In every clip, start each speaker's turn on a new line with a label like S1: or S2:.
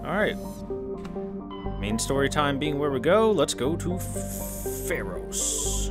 S1: Alright. Main story time being where we go, let's go to Pharos.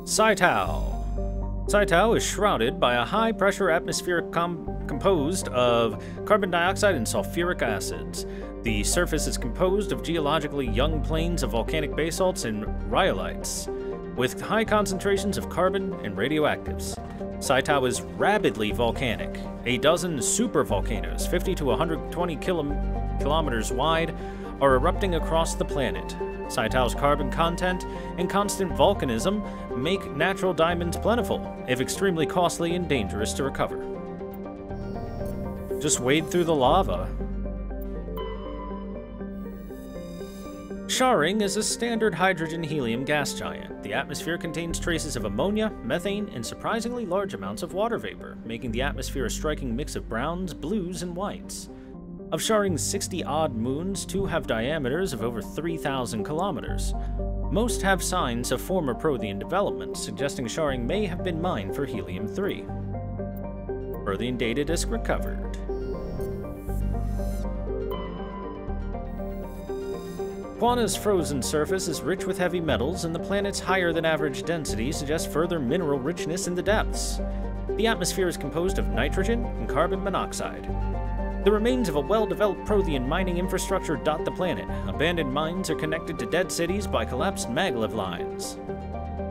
S1: Saitao is shrouded by a high-pressure atmosphere composed of carbon dioxide and sulfuric acids. The surface is composed of geologically young plains of volcanic basalts and rhyolites, with high concentrations of carbon and radioactives. Saitao is rabidly volcanic. A dozen supervolcanoes, 50 to 120 kilometers wide, are erupting across the planet. Saitao's carbon content and constant volcanism make natural diamonds plentiful, if extremely costly and dangerous to recover. Just wade through the lava. Sharing is a standard hydrogen-helium gas giant. The atmosphere contains traces of ammonia, methane, and surprisingly large amounts of water vapor, making the atmosphere a striking mix of browns, blues, and whites. Of Sharing's 60-odd moons, 2 have diameters of over 3,000 kilometers. Most have signs of former Prothean development, suggesting Sharing may have been mined for helium-3. Prothean data disk recovered. Quana's frozen surface is rich with heavy metals, and the planet's higher-than-average density suggests further mineral richness in the depths. The atmosphere is composed of nitrogen and carbon monoxide. The remains of a well-developed Prothean mining infrastructure dot the planet. Abandoned mines are connected to dead cities by collapsed maglev lines.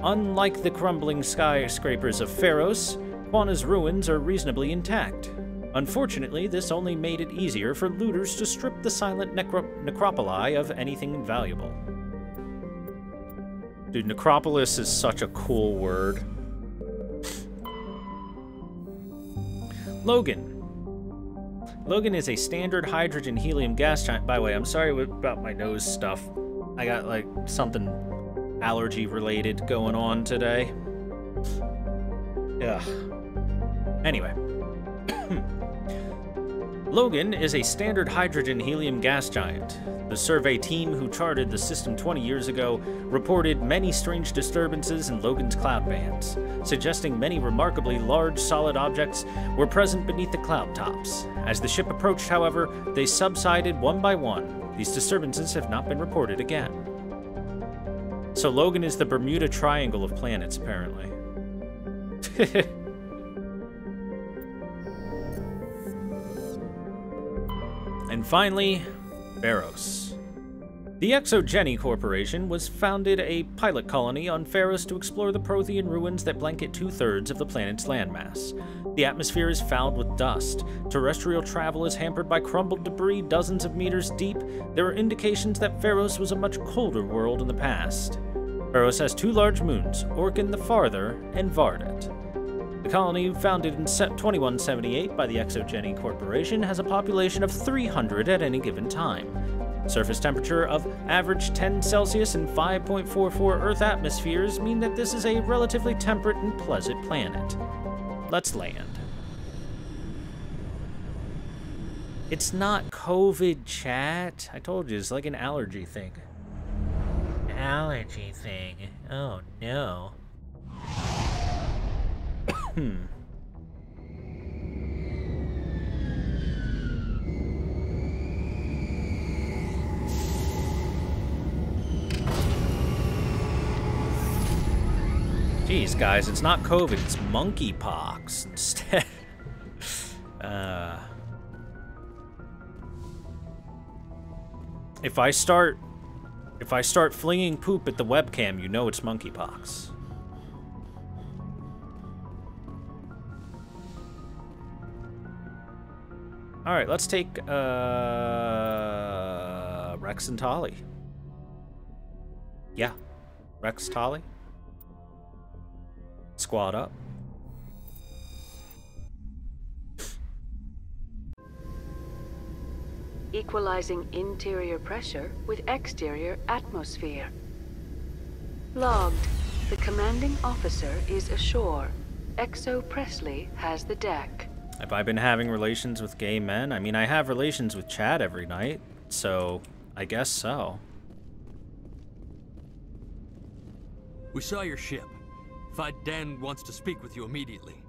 S1: Unlike the crumbling skyscrapers of Pharos, Quana's ruins are reasonably intact. Unfortunately, this only made it easier for looters to strip the silent necropoli of anything valuable. Dude, necropolis is such a cool word. Logan is a standard hydrogen-helium gas giant. By the way, I'm sorry about my nose stuff. I got, like, something allergy-related going on today. Ugh. Anyway. Logan is a standard hydrogen-helium gas giant. The survey team who charted the system 20 years ago reported many strange disturbances in Logan's cloud bands, suggesting many remarkably large solid objects were present beneath the cloud tops. As the ship approached, however, they subsided one by one. These disturbances have not been reported again. So Logan is the Bermuda Triangle of planets, apparently. And finally, Pharos. The Exogeny Corporation was founded a pilot colony on Pharos to explore the Prothean ruins that blanket 2/3 of the planet's landmass. The atmosphere is fouled with dust. Terrestrial travel is hampered by crumbled debris dozens of meters deep. There are indications that Pharos was a much colder world in the past. Pharos has 2 large moons, Orkin the Farther and Vardet. The colony, founded in 2178 by the Exogeny Corporation, has a population of 300 at any given time. Surface temperature of average 10 Celsius and 5.44 Earth atmospheres mean that this is a relatively temperate and pleasant planet. Let's land. It's not COVID, chat. I told you, it's like an allergy thing. Allergy thing. Oh, no. Jeez, guys, it's not COVID, it's monkeypox instead. If I start flinging poop at the webcam, you know it's monkeypox. All right, let's take Rex and Tolly. Yeah, Rex, Tolly. Squad up.
S2: Equalizing interior pressure with exterior atmosphere. Logged. The commanding officer is ashore. Exo Presley has the deck.
S1: Have I been having relations with gay men? I mean, I have relations with Chad every night, so I guess so.
S3: We saw your ship. Faidan wants to speak with you immediately.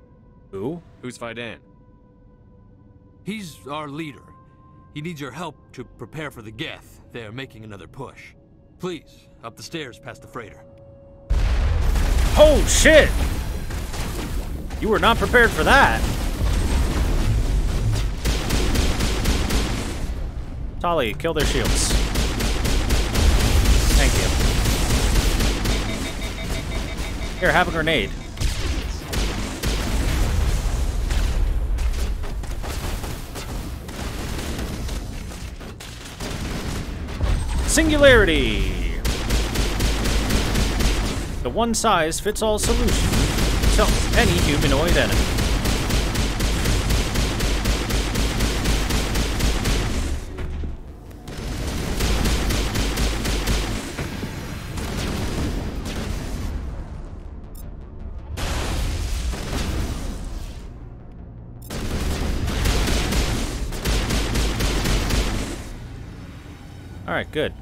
S1: Who?
S4: Who's Faidan?
S3: He's our leader. He needs your help to prepare for the Geth. They're making another push. Please, up the stairs past the freighter.
S1: Oh, shit! You were not prepared for that. Tali, kill their shields. Thank you. Here, have a grenade. Singularity! The one-size-fits-all solution to any humanoid enemy. Alright, good.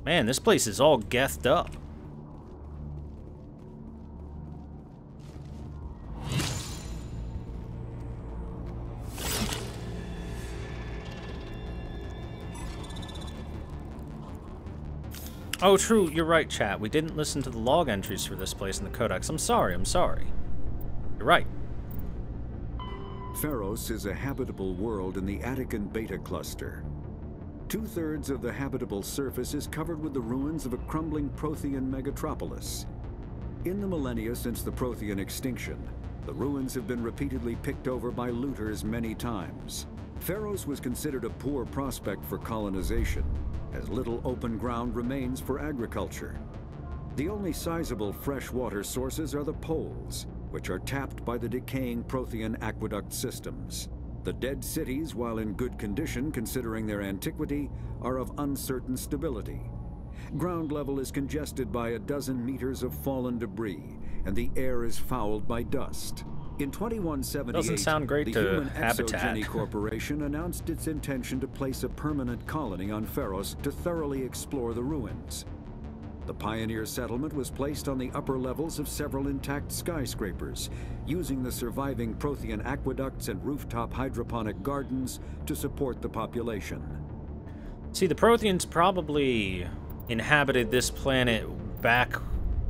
S1: Man, this place is all gethed up. Oh, true, you're right, chat. We didn't listen to the log entries for this place in the Codex. I'm sorry. You're right.
S5: Pharos is a habitable world in the Attican Beta Cluster. 2/3 of the habitable surface is covered with the ruins of a crumbling Prothean megatropolis. In the millennia since the Prothean extinction, the ruins have been repeatedly picked over by looters many times. Pharos was considered a poor prospect for colonization, as little open ground remains for agriculture. The only sizable freshwater sources are the poles, which are tapped by the decaying Prothean aqueduct systems. The dead cities, while in good condition considering their antiquity, are of uncertain stability. Ground level is congested by a dozen meters of fallen debris, and the air is fouled by dust. In 2178,
S1: Doesn't sound great
S5: the
S1: to
S5: Human
S1: habitat.
S5: Exogeny Corporation announced its intention to place a permanent colony on Pharos to thoroughly explore the ruins. The pioneer settlement was placed on the upper levels of several intact skyscrapers, using the surviving Prothean aqueducts and rooftop hydroponic gardens to support the population.
S1: See, the Protheans probably inhabited this planet back,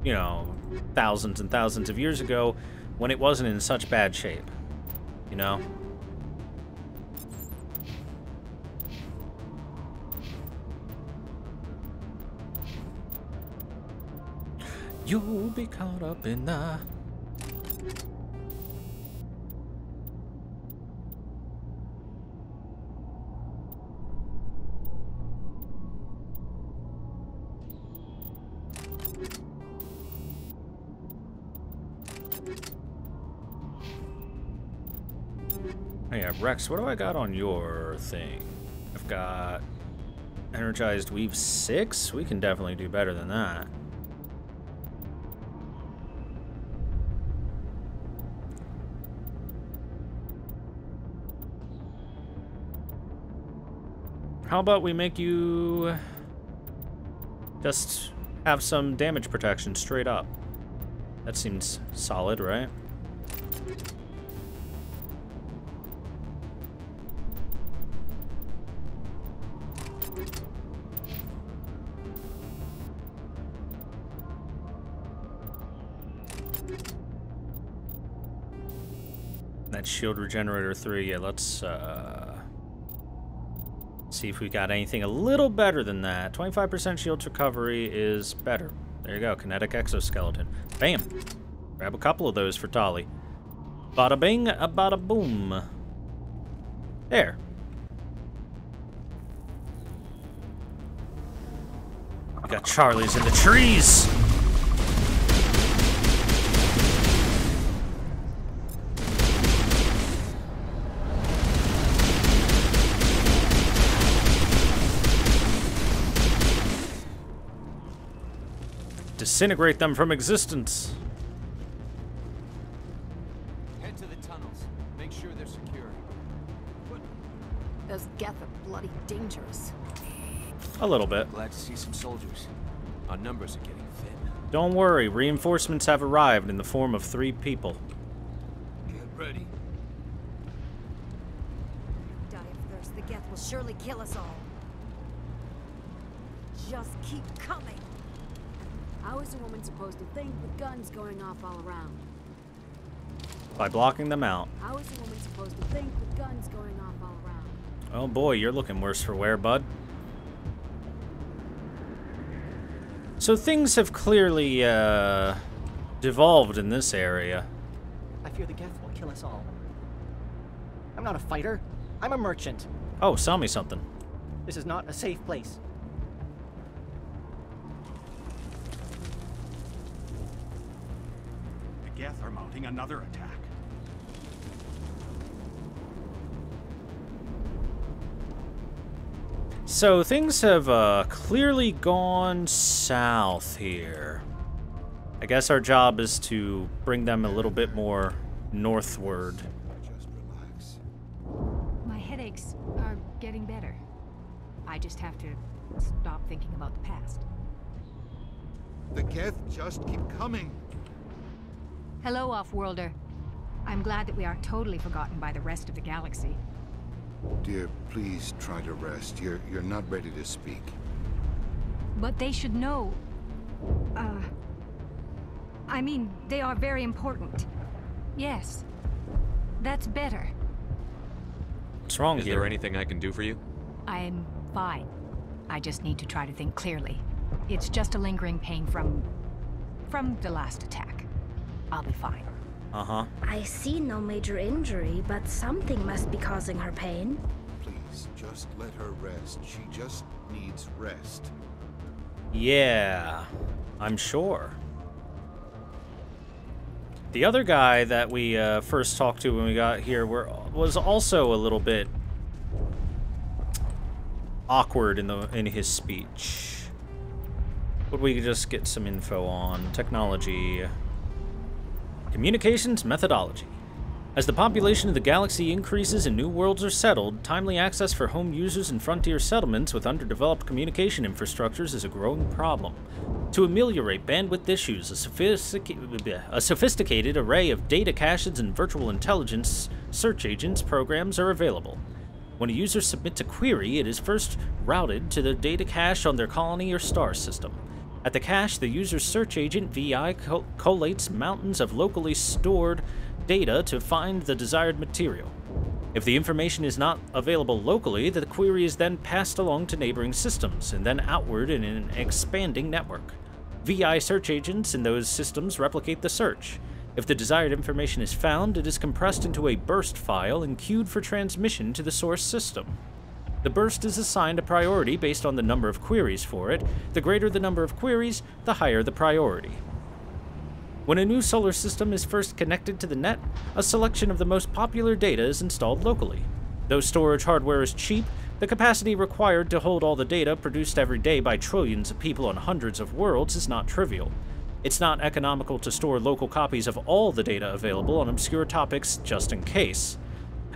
S1: you know, thousands and thousands of years ago when it wasn't in such bad shape, you know? You'll be caught up in the... Oh yeah, Rex, what do I got on your thing? I've got Energized Weave 6? We can definitely do better than that. How about we make you just have some damage protection straight up? That seems solid, right? That shield regenerator 3, yeah, let's see if we got anything a little better than that. 25% shield recovery is better. There you go, kinetic exoskeleton. Bam! Grab a couple of those for Tali. Bada bing, a bada boom. There. We got Charlie's in the trees! Disintegrate them from existence.
S6: Head to the tunnels. Make sure they're secure.
S7: Those Geth are bloody dangerous.
S1: A little bit.
S6: Glad to see some soldiers. Our numbers are getting thin.
S1: Don't worry, reinforcements have arrived in the form of 3 people.
S3: Get ready.
S4: Die of thirst. The Geth will surely kill us all. Just keep coming.
S7: How is a woman supposed to think with guns going off all around?
S1: By blocking them out.
S7: How is a woman supposed to think with guns going off all around?
S1: Oh boy, you're looking worse for wear, bud. So things have clearly, devolved in this area.
S8: I fear the Geth will kill us all. I'm not a fighter. I'm a merchant.
S1: Oh, sell me something.
S8: This is not a safe place.
S9: The Geth are mounting another attack.
S1: So things have clearly gone south here. I guess our job is to bring them a little bit more northward.
S10: Just relax.
S11: My headaches are getting better. I just have to stop thinking about the past.
S10: The Geth just keep coming.
S11: Hello, Off-Worlder. I'm glad that we aren't totally forgotten by the rest of the galaxy.
S10: Dear, please try to rest. You're not ready to speak.
S11: But they should know... I mean, they are very important. Yes. That's better.
S1: What's wrong
S12: here? Is there anything I can do for you?
S11: I'm fine. I just need to try to think clearly. It's just a lingering pain from the last attack. I'll be fine.
S1: Uh-huh.
S13: I see no major injury, but something must be causing her pain.
S10: Please, just let her rest. She just needs rest.
S1: Yeah, I'm sure. The other guy that we first talked to when we got here was also a little bit awkward in his speech. Would we just get some info on technology? Communications methodology. As the population of the galaxy increases and new worlds are settled, timely access for home users and frontier settlements with underdeveloped communication infrastructures is a growing problem. To ameliorate bandwidth issues, a sophisticated array of data caches and virtual intelligence search agents programs are available. When a user submits a query, it is first routed to the data cache on their colony or star system. At the cache, the user's search agent, VI, collates mountains of locally stored data to find the desired material. If the information is not available locally, the query is then passed along to neighboring systems, and then outward in an expanding network. VI search agents in those systems replicate the search. If the desired information is found, it is compressed into a burst file and queued for transmission to the source system. The burst is assigned a priority based on the number of queries for it. The greater the number of queries, the higher the priority. When a new solar system is first connected to the net, a selection of the most popular data is installed locally. Though storage hardware is cheap, the capacity required to hold all the data produced every day by trillions of people on hundreds of worlds is not trivial. It's not economical to store local copies of all the data available on obscure topics just in case.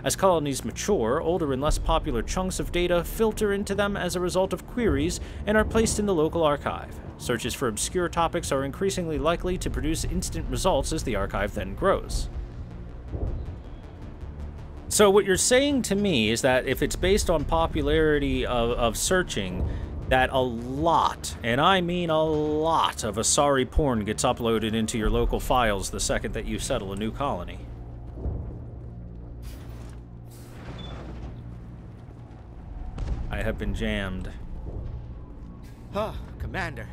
S1: As colonies mature, older and less popular chunks of data filter into them as a result of queries and are placed in the local archive. Searches for obscure topics are increasingly likely to produce instant results as the archive then grows. So what you're saying to me is that if it's based on popularity of searching, that a lot, and I mean a lot, of Asari porn gets uploaded into your local files the second that you settle a new colony. I have been jammed.
S14: Huh, Commander.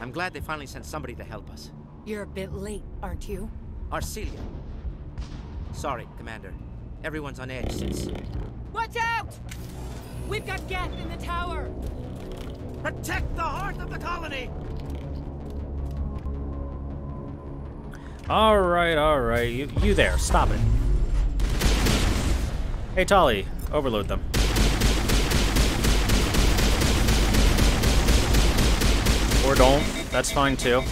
S14: I'm glad they finally sent somebody to help us.
S4: You're a bit late, aren't you?
S14: Arcelia. Sorry, Commander. Everyone's on edge since...
S15: Watch out! We've got Geth in the tower!
S14: Protect the heart of the colony!
S1: Alright, you there, stop it. Hey, Tali, overload them. Or don't, that's fine too.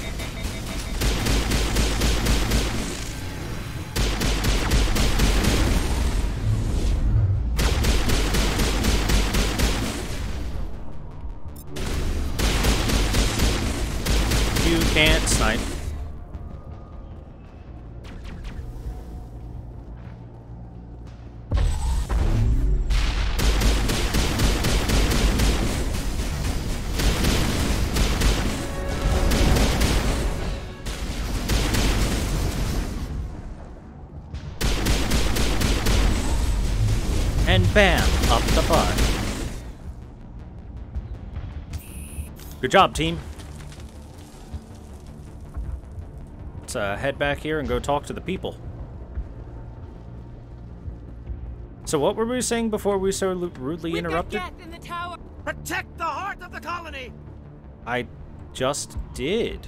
S1: And bam, up the butt. Good job, team. Let's head back here and go talk to the people. So what were we saying before we so rudely interrupted?
S15: Got Geth in the tower.
S14: Protect the heart of the colony!
S1: I just did.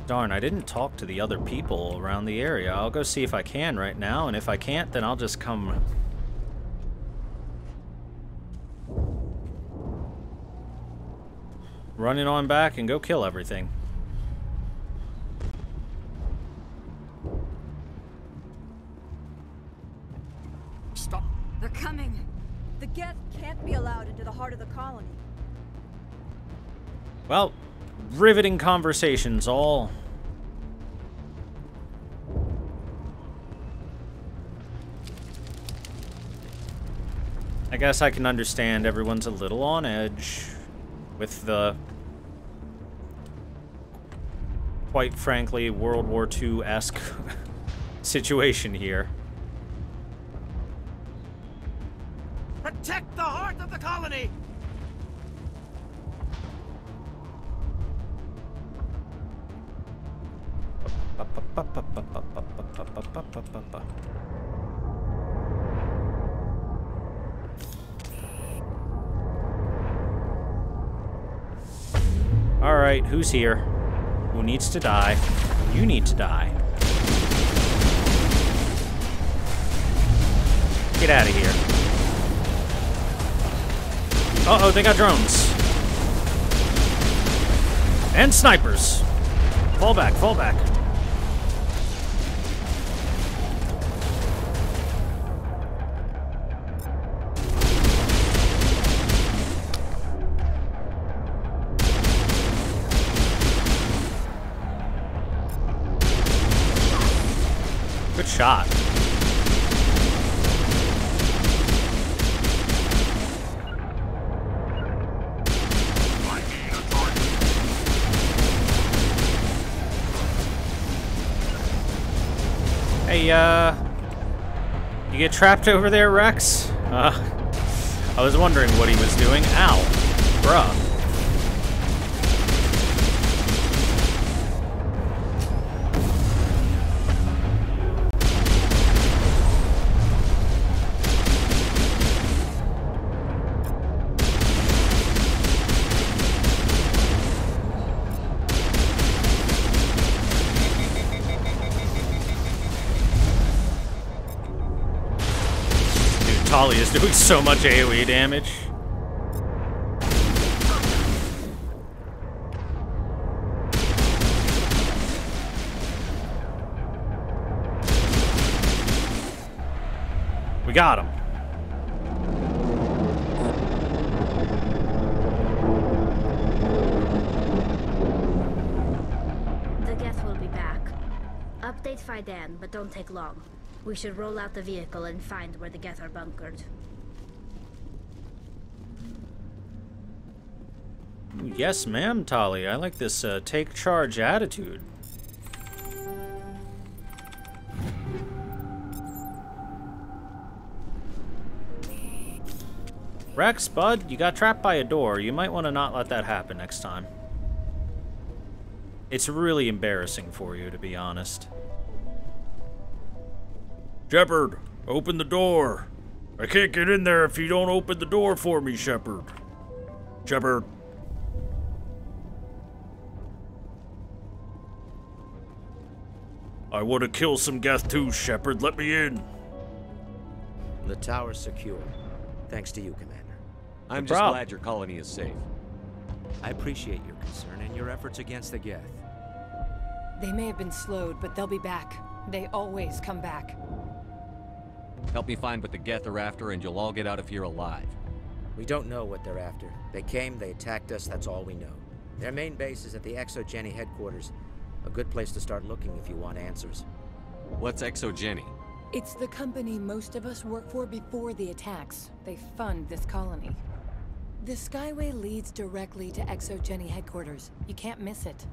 S1: Darn, I didn't talk to the other people around the area. I'll go see if I can right now, and if I can't, then I'll just come... running on back and go kill everything.
S4: Stop. They're coming. The Geth can't be allowed into the heart of the colony.
S1: Well, riveting conversations all. I guess I can understand everyone's a little on edge with the, quite frankly, World War II-esque situation here.
S14: Protect the heart of the colony!
S1: Alright, who's here? Who needs to die? You need to die. Get out of here. Uh-oh, they got drones. And snipers. Fall back, fall back. Good shot. Hey, you get trapped over there, Rex? I was wondering what he was doing. Ow. Bruh. Tali is doing so much AoE damage. We got him.
S13: The Geth will be back. Update Fidan, but don't take long. We should roll out the vehicle and find where the Geth are bunkered.
S1: Yes, ma'am, Tali. I like this take charge attitude. Rex, bud, you got trapped by a door. You might want to not let that happen next time. It's really embarrassing for you, to be honest. Shepard, open the door. I can't get in there if you don't open the door for me, Shepard. Shepard. I want to kill some Geth too, Shepard. Let me in.
S14: The tower's secure. Thanks to you, Commander.
S6: I'm just glad your colony is safe.
S14: I appreciate your concern and your efforts against the Geth.
S4: They may have been slowed, but they'll be back. They always come back.
S6: Help me find what the Geth are after, and you'll all get out of here alive.
S14: We don't know what they're after. They came, they attacked us, that's all we know. Their main base is at the Exogeny headquarters. A good place to start looking if you want answers.
S6: What's Exogeny?
S12: It's the company most of us work for before the attacks. They fund this colony. The Skyway leads directly to ExoGeni headquarters. You can't miss it.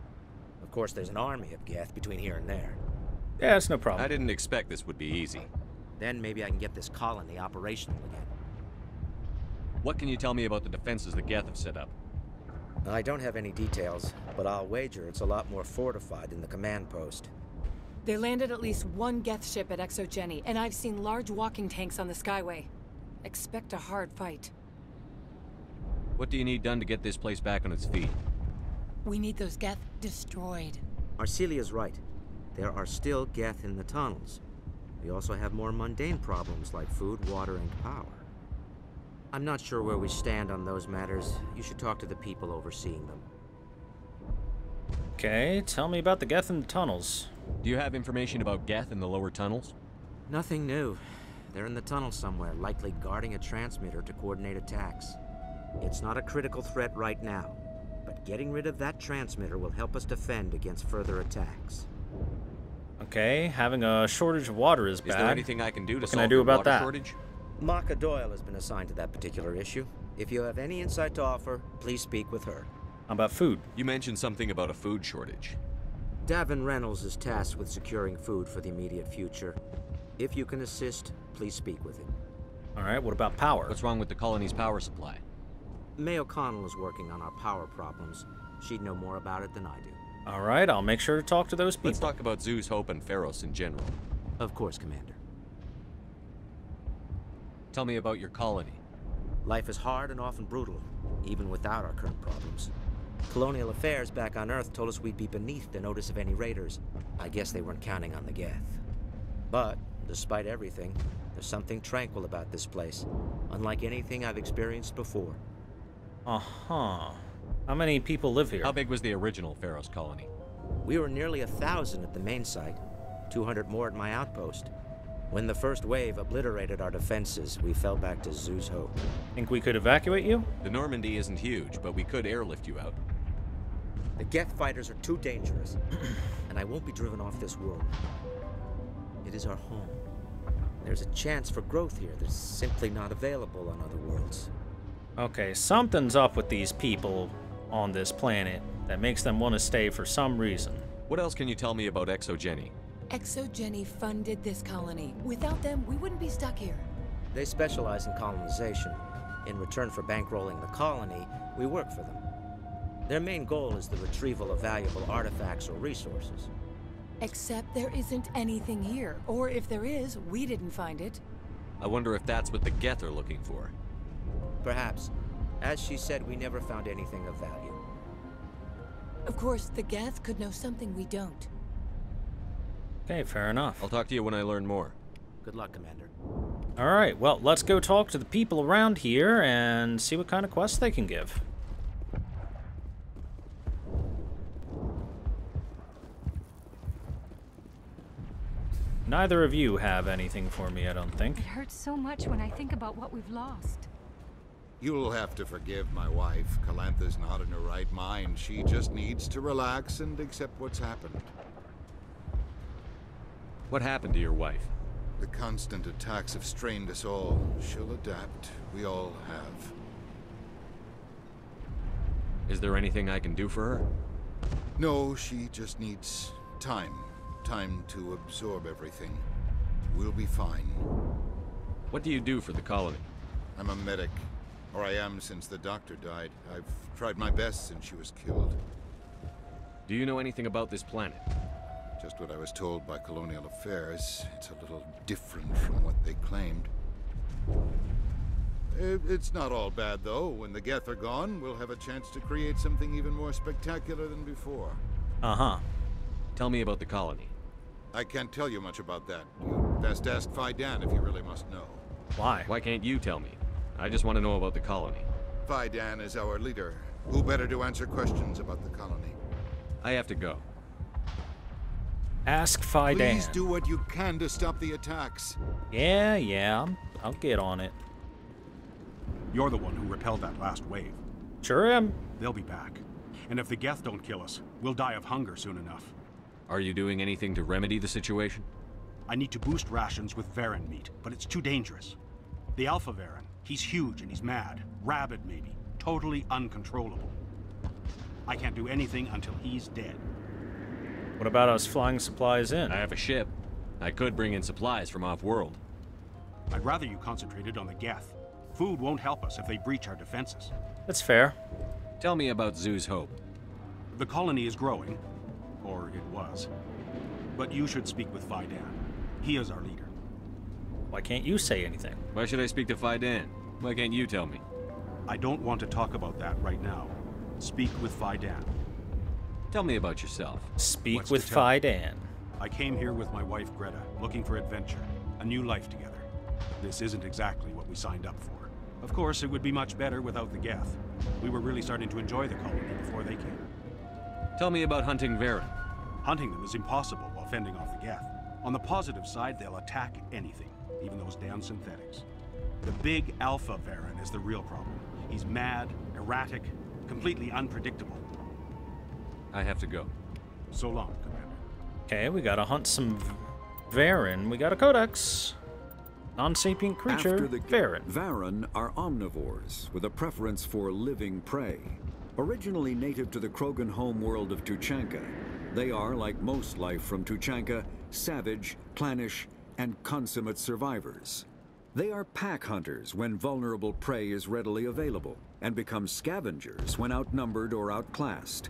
S14: Of course, there's an army of Geth between here and there.
S1: Yeah, it's no problem.
S6: I didn't expect this would be easy.
S14: Then maybe I can get this colony operational again.
S6: What can you tell me about the defenses the Geth have set up?
S14: I don't have any details, but I'll wager it's a lot more fortified than the command post.
S12: They landed at least one Geth ship at ExoGeni, and I've seen large walking tanks on the Skyway. Expect a hard fight.
S6: What do you need done to get this place back on its feet?
S12: We need those Geth destroyed.
S14: Arcelia's right. There are still Geth in the tunnels. We also have more mundane problems like food, water, and power. I'm not sure where we stand on those matters. You should talk to the people overseeing them.
S1: Okay, tell me about the Geth in the tunnels.
S6: Do you have information about Geth in the lower tunnels?
S14: Nothing new. They're in the tunnel somewhere, likely guarding a transmitter to coordinate attacks. It's not a critical threat right now, but getting rid of that transmitter will help us defend against further attacks.
S1: Okay, having a shortage of water is bad.
S6: Is there anything I can do to
S1: solve
S6: solve
S1: your
S6: water
S1: water
S6: shortage?
S14: Maka Doyle has been assigned to that particular issue. If you have any insight to offer, please speak with her.
S1: How about food?
S6: You mentioned something about a food shortage.
S14: Davin Reynolds is tasked with securing food for the immediate future. If you can assist, please speak with him.
S1: Alright, what about power?
S6: What's wrong with the colony's power supply?
S14: May O'Connell is working on our power problems. She'd know more about it than I do.
S1: Alright, I'll make sure to talk to those people.
S6: Let's talk about Zeus, Hope, and Pharos in general.
S14: Of course, Commander.
S6: Tell me about your colony.
S14: Life is hard and often brutal, even without our current problems. Colonial Affairs back on Earth told us we'd be beneath the notice of any raiders. I guess they weren't counting on the Geth. But, despite everything, there's something tranquil about this place, unlike anything I've experienced before.
S1: Uh-huh. How many people live here?
S6: How big was the original Pharos colony?
S14: We were nearly 1,000 at the main site, 200 more at my outpost. When the first wave obliterated our defenses, we fell back to Zeus Hope.
S1: Think we could evacuate you?
S6: The Normandy isn't huge, but we could airlift you out.
S14: The Geth fighters are too dangerous, and I won't be driven off this world. It is our home. There's a chance for growth here that's simply not available on other worlds.
S1: Okay, something's up with these people on this planet that makes them want to stay for some reason.
S6: What else can you tell me about ExoGeni?
S12: ExoGeni funded this colony. Without them, we wouldn't be stuck here.
S14: They specialize in colonization. In return for bankrolling the colony, we work for them. Their main goal is the retrieval of valuable artifacts or resources.
S12: Except there isn't anything here. Or if there is, we didn't find it.
S6: I wonder if that's what the Geth are looking for.
S14: Perhaps. As she said, we never found anything of value.
S12: Of course, the Geth could know something we don't.
S1: Okay, fair enough.
S6: I'll talk to you when I learn more.
S14: Good luck, Commander.
S1: Alright, well, let's go talk to the people around here and see what kind of quests they can give. Neither of you have anything for me, I don't think.
S11: It hurts so much when I think about what we've lost.
S10: You'll have to forgive my wife. Calantha's not in her right mind. She just needs to relax and accept what's happened.
S6: What happened to your wife?
S10: The constant attacks have strained us all. She'll adapt. We all have.
S6: Is there anything I can do for her?
S10: No, she just needs time. Time to absorb everything. We'll be fine.
S6: What do you do for the colony?
S10: I'm a medic. Or I am since the doctor died. I've tried my best since she was killed.
S6: Do you know anything about this planet?
S10: Just what I was told by Colonial Affairs. It's a little different from what they claimed. It's not all bad, though. When the Geth are gone, we'll have a chance to create something even more spectacular than before.
S1: Uh-huh.
S6: Tell me about the colony.
S10: I can't tell you much about that. You'd best ask Fidan if you really must know.
S1: Why?
S6: Why can't you tell me? I just want to know about the colony.
S10: Fidan is our leader. Who better to answer questions about the colony?
S6: I have to go.
S1: Ask Fidan.
S10: Please do what you can to stop the attacks.
S1: Yeah, I'll get on it.
S9: You're the one who repelled that last wave.
S1: Sure am.
S9: They'll be back. And if the Geth don't kill us, we'll die of hunger soon enough.
S6: Are you doing anything to remedy the situation?
S9: I need to boost rations with Varen meat, but it's too dangerous. The Alpha Varen, he's huge and he's mad. Rabid, maybe. Totally uncontrollable. I can't do anything until he's dead.
S1: What about us flying supplies in?
S6: I have a ship. I could bring in supplies from off-world.
S9: I'd rather you concentrated on the Geth. Food won't help us if they breach our defenses.
S1: That's fair.
S6: Tell me about Zoo's Hope.
S9: The colony is growing. Or it was. But you should speak with Faidan. He is our leader.
S1: Why can't you say anything?
S6: Why should I speak to Faidan? Why can't you tell me?
S9: I don't want to talk about that right now. Speak with Faidan.
S6: Tell me about yourself.
S1: Speak with Faidan.
S9: I came here with my wife Greta, looking for adventure, a new life together. This isn't exactly what we signed up for. Of course, it would be much better without the Geth. We were really starting to enjoy the colony before they came.
S6: Tell me about hunting Varen.
S9: Hunting them is impossible while fending off the Geth. On the positive side, they'll attack anything, even those damn synthetics. The big Alpha Varen is the real problem. He's mad, erratic, completely unpredictable.
S6: I have to go.
S9: So long, Commander.
S1: Okay, we gotta hunt some Varen. We got a codex. Non-sapient creature,
S5: After the
S1: Varen.
S5: Varen are omnivores with a preference for living prey. Originally native to the Krogan homeworld of Tuchanka, they are, like most life from Tuchanka, savage, clannish, and consummate survivors. They are pack hunters when vulnerable prey is readily available, and become scavengers when outnumbered or outclassed.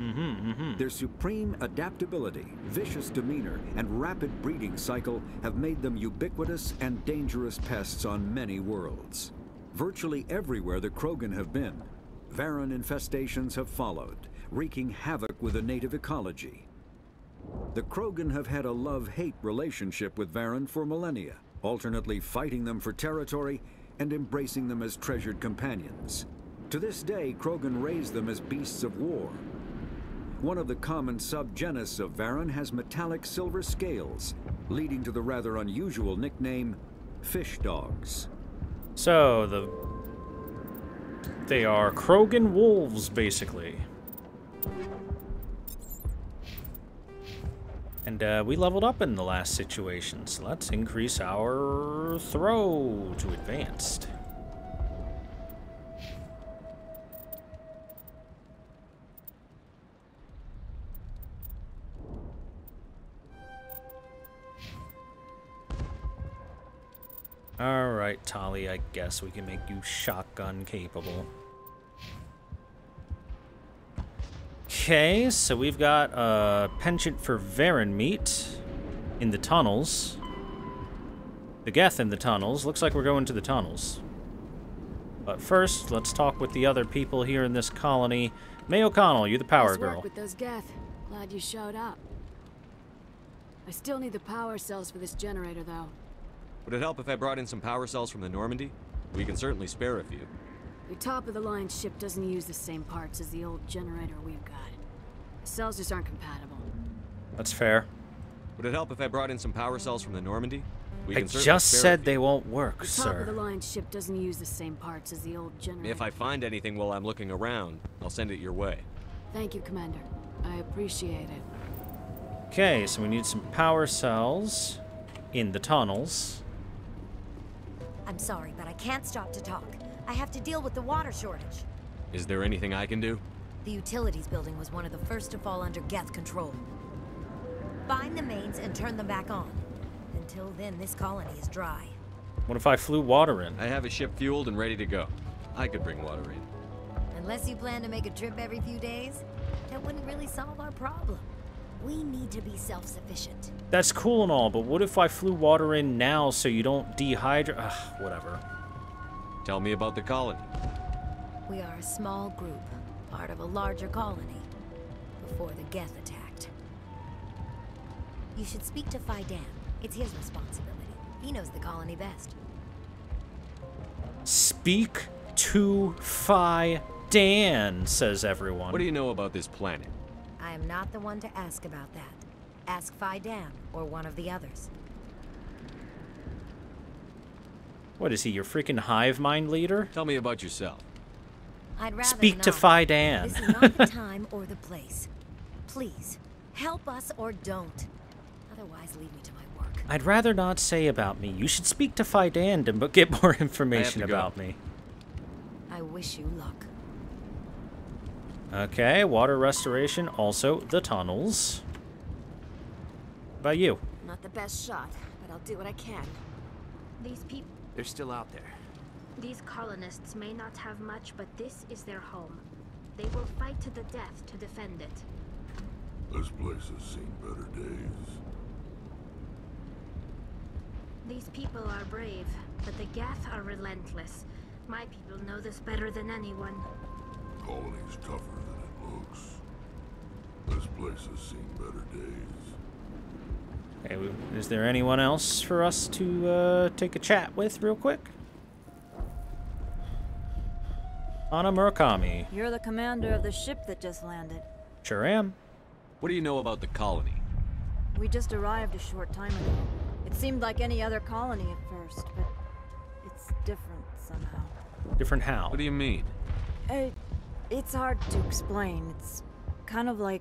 S5: Their supreme adaptability, vicious demeanor, and rapid breeding cycle have made them ubiquitous and dangerous pests on many worlds. Virtually everywhere the Krogan have been, Varen infestations have followed, wreaking havoc with the native ecology. The Krogan have had a love-hate relationship with Varen for millennia, alternately fighting them for territory and embracing them as treasured companions. To this day, Krogan raise them as beasts of war. One of the common subgenus of Varen has metallic silver scales, leading to the rather unusual nickname, fish dogs.
S1: So, they are Krogan wolves, basically. And we leveled up in the last situation, so let's increase our throw to advanced. Alright, Tali, I guess we can make you shotgun capable. Okay, so we've got a penchant for Varen meat in the tunnels. The Geth in the tunnels. Looks like we're going to the tunnels. But first, let's talk with the other people here in this colony. May O'Connell, you're the power
S7: Nice work
S1: girl.
S7: with those Geth. Glad you showed up. I still need the power cells for this generator, though.
S6: Would it help if I brought in some power cells from the Normandy? We can certainly spare a few.
S7: Your top-of-the-line ship doesn't use the same parts as the old generator we've got. The cells just aren't compatible.
S1: That's fair.
S6: Would it help if I brought in some power cells from the Normandy? We
S1: I
S6: can certainly
S1: just
S6: spare a
S1: said
S6: few.
S1: they won't work,
S7: The
S1: sir.
S7: top-of-the-line ship doesn't use the same parts as the old generator.
S6: If I find anything while I'm looking around, I'll send it your way.
S7: Thank you, Commander. I appreciate it.
S1: Okay, so we need some power cells in the tunnels.
S16: I'm sorry, but I can't stop to talk. I have to deal with the water shortage.
S6: Is there anything I can do?
S16: The utilities building was one of the first to fall under Geth control. Find the mains and turn them back on. Until then, this colony is dry.
S1: What if I flew water in?
S6: I have a ship fueled and ready to go. I could bring water in.
S16: Unless you plan to make a trip every few days, that wouldn't really solve our problem. We need to be self-sufficient.
S1: That's cool and all, but what if I flew water in now so you don't dehydrate? Ugh, whatever.
S6: Tell me about the colony.
S16: We are a small group, part of a larger colony, before the Geth attacked. You should speak to Faidan. It's his responsibility. He knows the colony best.
S1: Speak to Faidan, says everyone.
S6: What do you know about this planet?
S16: I am not the one to ask about that. Ask Faidan or one of the others.
S1: What is he, your freaking hive mind leader?
S6: Tell me about yourself.
S16: I'd rather
S1: Speak
S16: not.
S1: to Faidan.
S16: This is not the time or the place. Please, help us or don't. Otherwise, leave me to my work.
S1: I'd rather not say about me. You should speak to Fidan to get more information about me.
S16: I wish you luck.
S1: Okay, water restoration, also the tunnels. How about you?
S16: Not the best shot, but I'll do what I can.
S13: These people...
S17: They're still out there.
S13: These colonists may not have much, but this is their home. They will fight to the death to defend it.
S18: This place has seen better days.
S13: These people are brave, but the Geth are relentless. My people know this better than anyone.
S18: Colony's tougher than it looks. This place has seen better days.
S1: Okay, is there anyone else for us to take a chat with real quick? Ana Murakami.
S4: You're the commander of the ship that just landed.
S1: Sure am.
S6: What do you know about the colony?
S4: We just arrived a short time ago. It seemed like any other colony at first, but it's different somehow.
S1: Different how?
S6: What do you mean?
S4: It's hard to explain. It's kind of like...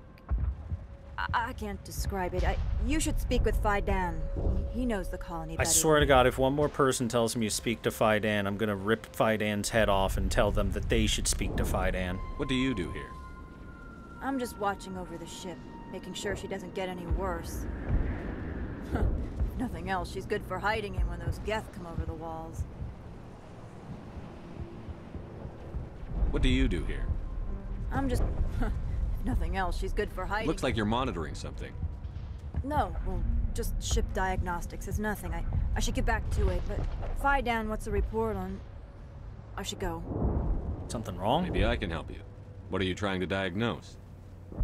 S4: I can't describe it. You should speak with Fidan. He knows the colony better.
S1: I swear to God, if one more person tells me to speak to Fidan, I'm gonna rip Fidan's head off and tell them that they should speak to Fidan.
S6: What do you do here?
S4: I'm just watching over the ship, making sure she doesn't get any worse. If nothing else, she's good for hiding in when those Geth come over the walls.
S6: What do you do here?
S4: I'm just... If nothing else, she's good for hiding.
S6: Looks like you're monitoring something.
S4: No, well, just ship diagnostics. It's nothing. I should get back to it, but Fidan, what's the report on... I should go.
S1: Something wrong?
S6: Maybe I can help you. What are you trying to diagnose?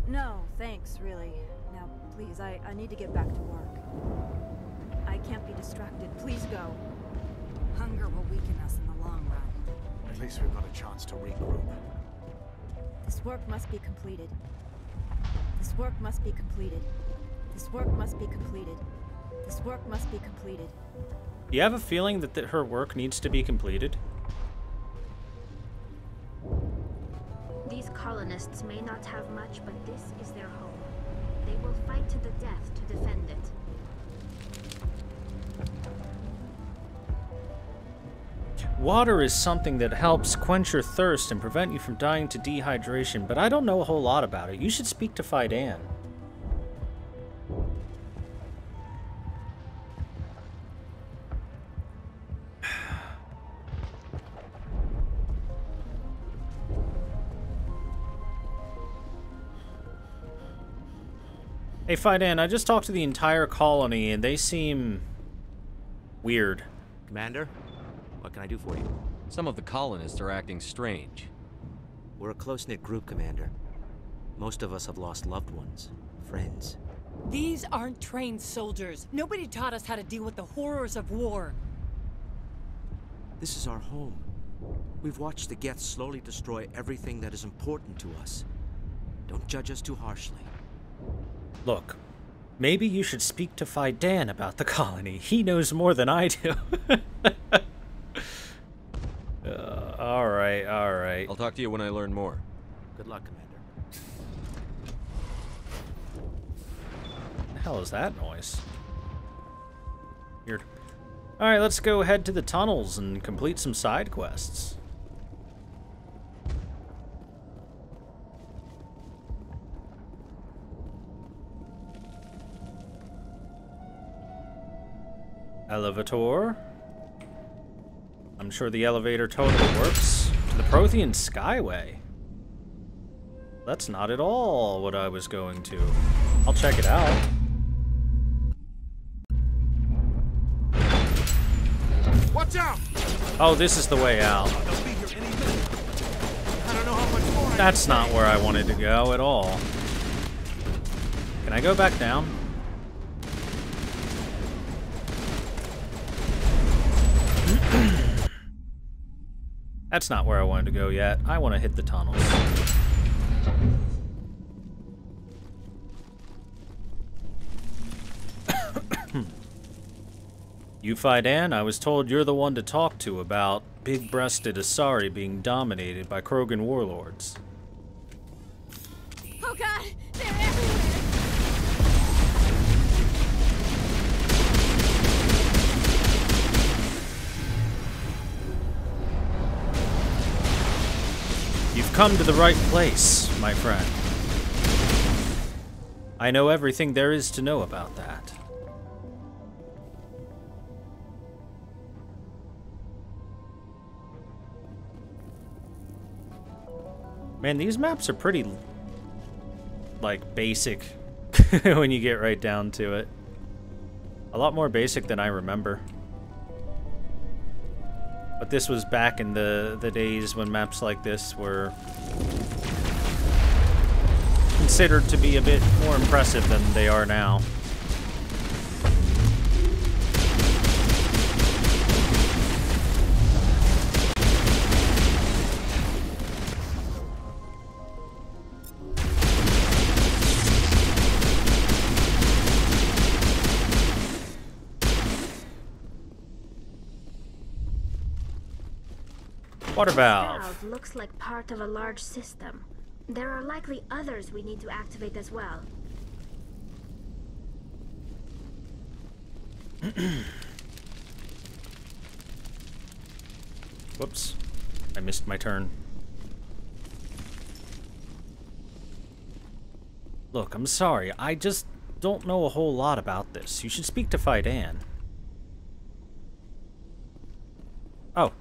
S4: No, thanks, really. Now, please, I need to get back to work. I can't be distracted. Please go. Hunger will weaken us in the long run.
S17: At least we've got a chance to regroup.
S4: This work must be completed. This work must be completed. This work must be completed. This work must be completed.
S1: You have a feeling that her work needs to be completed?
S13: These colonists may not have much, but this is their home. They will fight to the death to defend it.
S1: Water is something that helps quench your thirst and prevent you from dying to dehydration, but I don't know a whole lot about it. You should speak to Fidan. Hey, Fidan, I just talked to the entire colony, and they seem... weird.
S14: Commander? What can I do for you?
S6: Some of the colonists are acting strange.
S14: We're a close-knit group, Commander. Most of us have lost loved ones, friends.
S12: These aren't trained soldiers. Nobody taught us how to deal with the horrors of war.
S14: This is our home. We've watched the Geth slowly destroy everything that is important to us. Don't judge us too harshly.
S1: Look, maybe you should speak to Fidan about the colony. He knows more than I do. Alright, alright.
S6: I'll talk to you when I learn more.
S14: Good luck, Commander.
S1: What the hell is that noise? Weird. Alright, let's go head to the tunnels and complete some side quests. Elevator. I'm sure the elevator totally works. To the Prothean Skyway. That's not at all what I was going to. I'll check it out.
S17: Watch out!
S1: Oh, this is the way out.
S17: They'll be here any minute. I don't know how much more.
S1: That's not where I wanted to go at all. Can I go back down? That's not where I wanted to go yet. I want to hit the tunnels. You, Fidan, I was told you're the one to talk to about big-breasted Asari being dominated by Krogan warlords.
S4: Oh god! They're everywhere!
S1: You've come to the right place, my friend. I know everything there is to know about that. Man, these maps are pretty, like, basic when you get right down to it. A lot more basic than I remember. But this was back in the days when maps like this were considered to be a bit more impressive than they are now. Water valve.
S13: Valve looks like part of a large system. There are likely others we need to activate as well.
S1: Whoops. I missed my turn. Look, I'm sorry. I just don't know a whole lot about this. You should speak to Fidan. Oh.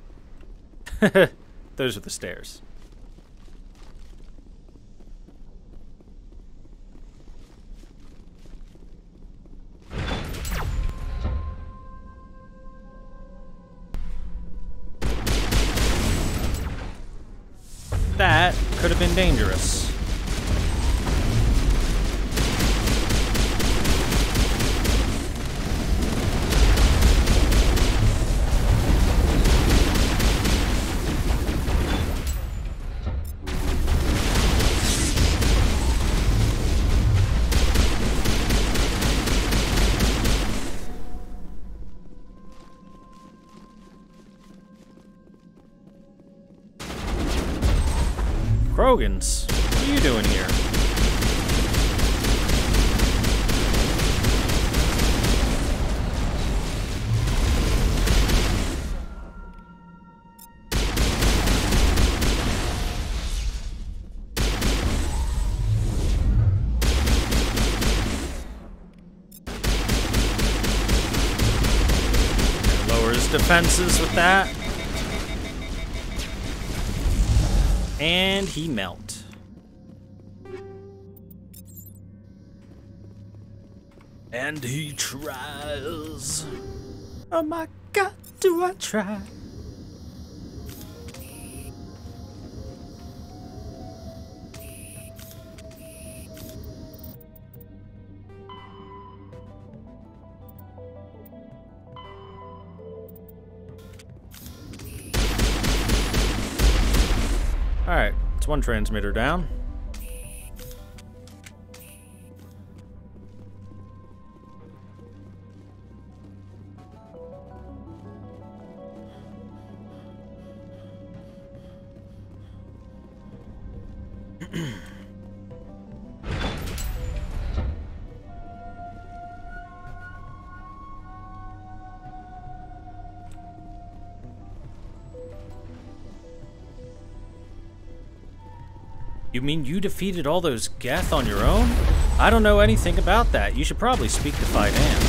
S1: Those are the stairs. That could have been dangerous. Krogans, what are you doing here? Lowers defenses with that. And he melt. And he tries. Oh my god, do I try? Alright, it's one transmitter down. You mean you defeated all those Geth on your own? I don't know anything about that. You should probably speak to Fidan.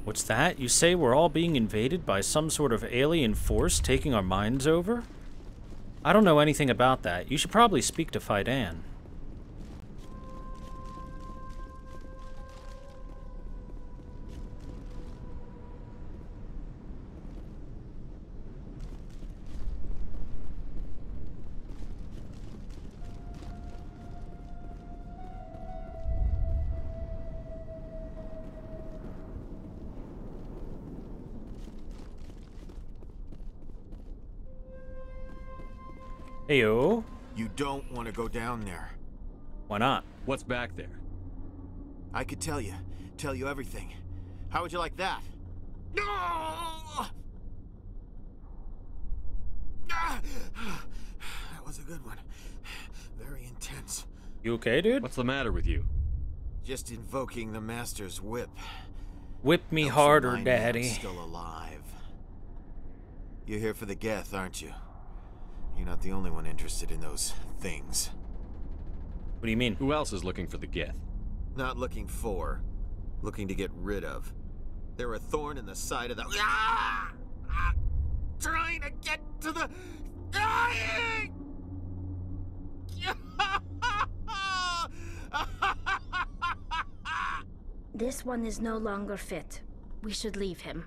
S1: What's that? You say we're all being invaded by some sort of alien force taking our minds over? I don't know anything about that. You should probably speak to Fidan. Heyo.
S17: You don't want to go down there.
S1: Why not?
S6: What's back there?
S17: I could tell you everything. How would you like that? No! That was a good one. Very intense.
S1: You okay, dude?
S6: What's the matter with you?
S17: Just invoking the Master's whip.
S1: Whip me
S17: Helps
S1: harder,
S17: remind me I'm
S1: Daddy.
S17: still alive. You're here for the Geth, aren't you? You're not the only one interested in those things.
S1: What do you mean?
S6: Who else is looking for the Geth?
S17: Not looking for. Looking to get rid of. They're a thorn in the side of the... Trying to get to the... Dying!
S13: This one is no longer fit. We should leave him.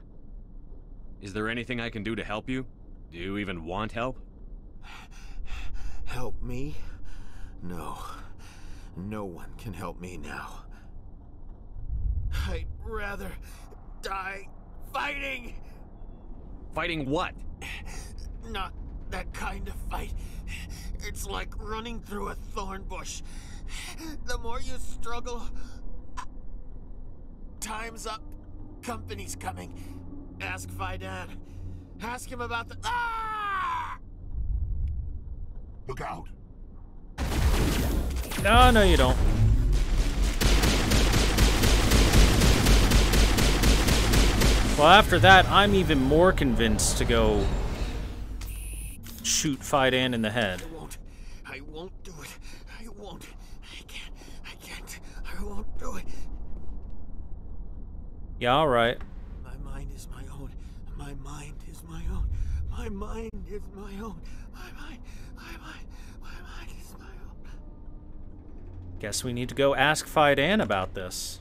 S6: Is there anything I can do to help you? Do you even want help?
S17: Help me? No. No one can help me now. I'd rather die fighting!
S6: Fighting what?
S17: Not that kind of fight. It's like running through a thorn bush. The more you struggle... Time's up. Company's coming. Ask Fidan. Ask him about the... Ah!
S18: Look out!
S1: No, you don't. Well, after that, I'm even more convinced to go shoot Fidan in the head.
S17: I won't do it. I won't. I can't. I won't do it.
S1: Yeah, alright.
S17: My mind is my own. My mind is my own. My mind is my own. My mind is my own.
S1: Guess we need to go ask Fidan about this.